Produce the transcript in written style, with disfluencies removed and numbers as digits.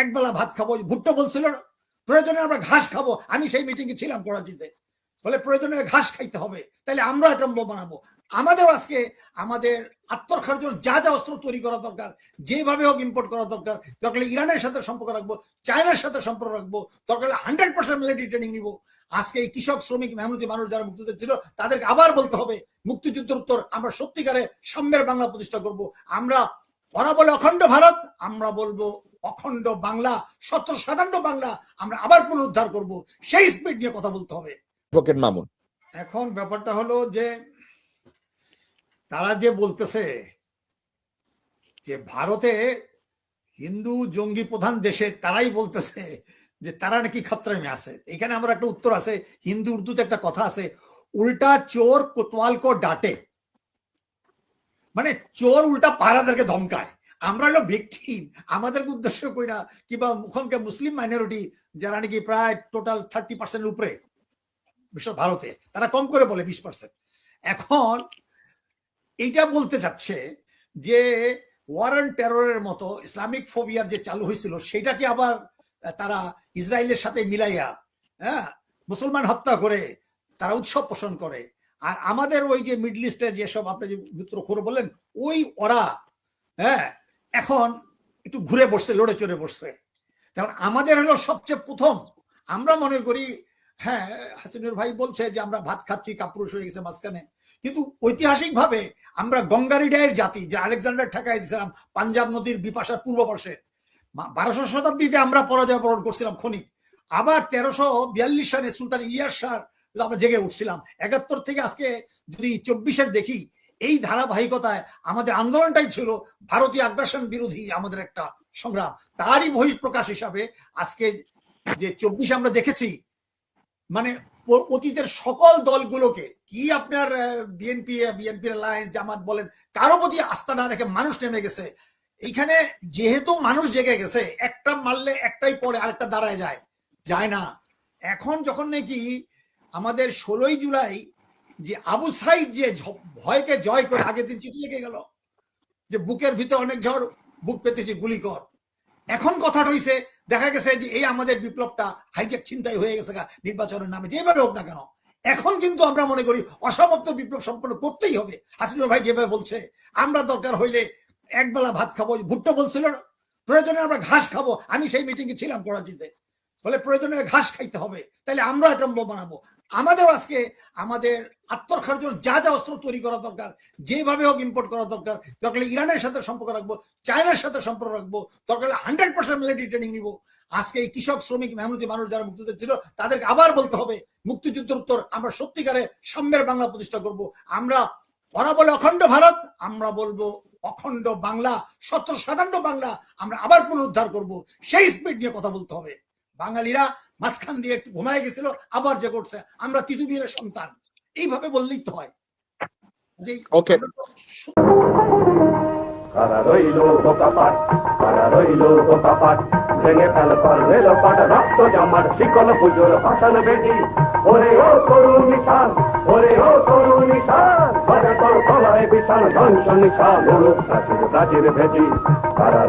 একবেলা ভাত খাবো। ভুট্টো বলছিল প্রয়োজনে আমরা ঘাস খাবো। আমি সেই মিটিংয়ে ছিলাম করাচিতে। বলে প্রয়োজনে ঘাস খাইতে হবে, তাহলে আমরা এটা বানাবো। আমাদের আজকে আমাদের আত্মরক্ষার জন্য যা যা অস্ত্র তৈরি করা দরকার, যেভাবে হোক ইম্পোর্ট করা দরকার। দরকার ইরানের সাথে সম্পর্ক রাখবো, চায়নার সাথে সম্পর্ক রাখবো, দরকার 100% মিলিটারি ট্রেনিং নিব। আজকে এই কৃষক, শ্রমিক, মেহনতি মানুষ যারা মুক্তিযুদ্ধ ছিল তাদেরকে আবার বলতে হবে মুক্তিযুদ্ধের উত্তর আমরা সত্যিকারে সাম্যের বাংলা প্রতিষ্ঠা করব। আমরা, ওরা বলে অখণ্ড ভারত, আমরা বলবো অখণ্ড বাংলা, 57 বাংলা আমরা আবার পুনরুদ্ধার করব। সেই স্পিড নিয়ে কথা বলতে হবে। মামুন, এখন ব্যাপারটা হলো যে তারা যে বলতেছে যে ভারতে হিন্দু জঙ্গি প্রধান দেশে, তারাই বলতেছে যে তারা নাকি খতরায় মে আছে। এখানে আমার একটা উত্তর আছে, হিন্দু উর্দুতে একটা কথা আছে, উল্টা চোর কোতোয়াল কো ডাটে। মানে চোর উল্টা পাহারাদারকে ধমকায়। আমরা হলো ভিকটিম, আমাদের উদ্দেশ্য কই না। কিংবা ওখানকার মুসলিম মাইনরিটি যারা নাকি প্রায় টোটাল 30% উপরে বিশ্ব ভারতে, তারা কম করে বলে 20%। এখন এইটা বলতে চাচ্ছে যে ওয়ার অন টেররের মতো ইসলামিক ফোবিয়ার যে চালু হয়েছিল সেটাকে আবার তারা ইসরায়েলের সাথে মিলাইয়া, হ্যাঁ, মুসলমান হত্যা করে তারা উৎসব পোষণ করে। আর আমাদের ওই যে মিডল ইস্টের যেসব আপনি যে মিত্রখোর বললেন, ওই ওরা হ্যাঁ এখন একটু ঘুরে বসছে, লড়ে চড়ে বসছে। তখন আমাদের হলো সবচেয়ে প্রথম, আমরা মনে করি হ্যাঁ হাসিনুর ভাই বলছে যে আমরা ভাত খাচ্ছি, কাপুরুষ হয়ে গেছে মাঝখানে, কিন্তু ঐতিহাসিক ভাবে আমরা গঙ্গারিডায়ের জাতি, যে আলেকজান্ডার ঠেকাই দিয়েছিলাম পাঞ্জাব নদীর বিপাশার পূর্ব পাশে, 1200 শতাব্দীতে আমরা পরাজয় বরণ করছিলাম ক্ষণিক। আবার 1342 সালে সুলতান ইলিয়াস শাহ আমরা জেগে উঠছিলাম। 71 থেকে আজকে যদি 24-এর দেখি, এই ধারাবাহিকতায় আমাদের আন্দোলনটাই ছিল ভারতীয় আগ্রাসন বিরোধী আমাদের একটা সংগ্রাম। তারই বহিঃপ্রকাশ হিসাবে আজকে যে 24 আমরা দেখেছি, মানে অতীতের সকল দলগুলোকে কি আপনার বিএনপির অ্যালায়েন্স, জামাত বলেন, কারো প্রতি আস্থা না রেখে মানুষ নেমে গেছে। এইখানে যেহেতু মানুষ জেগে গেছে, একটা মারলে একটাই পরে আরেকটা দাঁড়ায় যায় না। এখন যখন নাকি আমাদের 16ই জুলাই যে আবু সাইদ যে ভয়কে জয় করে আগের দিন চিঠি লিখে গেল যে বুকের ভিতরে অনেক ঝড়, বুক পেতেছি গুলি কর। এখন কথাটা হইছে, দেখা গেছে যে এই আমাদের বিপ্লবটা হাইজ্যাক চিন্তাই হয়ে গেছে নির্বাচনের নামে, যেভাবে হোক না কেন। এখন কিন্তু আমরা মনে করি অসমাপ্ত বিপ্লব সম্পন্ন করতেই হবে। হাসিনুর ভাই যেভাবে বলছে, আমরা দরকার হইলে একবেলা ভাত খাবো। ভুট্টো বলছিল প্রয়োজনে আমরা ঘাস খাবো। আমি সেই মিটিংয়ে ছিলাম করাচিতে। বলে প্রয়োজনে ঘাস খাইতে হবে, তাহলে আমরা এটা বানাবো। আমাদের আজকে আমাদের আত্মরক্ষার জন্য যা যা অস্ত্র তৈরি করা দরকার, যেভাবে হোক ইম্পোর্ট করা দরকার। দরকার ইরানের সাথে সম্পর্ক রাখবো, চায়নার সাথে সম্পর্ক রাখবো, দরকার 100% মিলিটারি ট্রেনিং নিব। আজকে এই কৃষক, শ্রমিক, মেহনতি মানুষ যারা মুক্তিযুদ্ধ ছিল তাদেরকে আবার বলতে হবে মুক্তিযুদ্ধের উত্তর আমরা সত্যিকারে সাম্যের বাংলা প্রতিষ্ঠা করব। আমরা, ওরা বলে অখণ্ড ভারত, আমরা বলবো অখণ্ড বাংলা, 57 বাংলা আমরা আবার পুনরুদ্ধার করব। সেই স্পিড নিয়ে কথা বলতে হবে। বাঙালিরা মাঝখান দিয়ে একটু ঘুমায় গেছিল, আবার যে করছে, আমরা তিতুমিরের সন্তান, এইভাবে বললেই তো হয়। ওকে, কারা রইল বোকাপাট, কারা রইল বোকাপাট, ভেঙে ফেল রেল পাট, রক্ত জামার শিকল পুজোর ভাষণ বেদি। ওরে ও তরুণ নিশান, ওরে ও তরুণ নিশান, বাজে তোর গলায় বিশাল ধ্বংস নিশান, প্রাচীর প্রাচীর ভেদি। কারা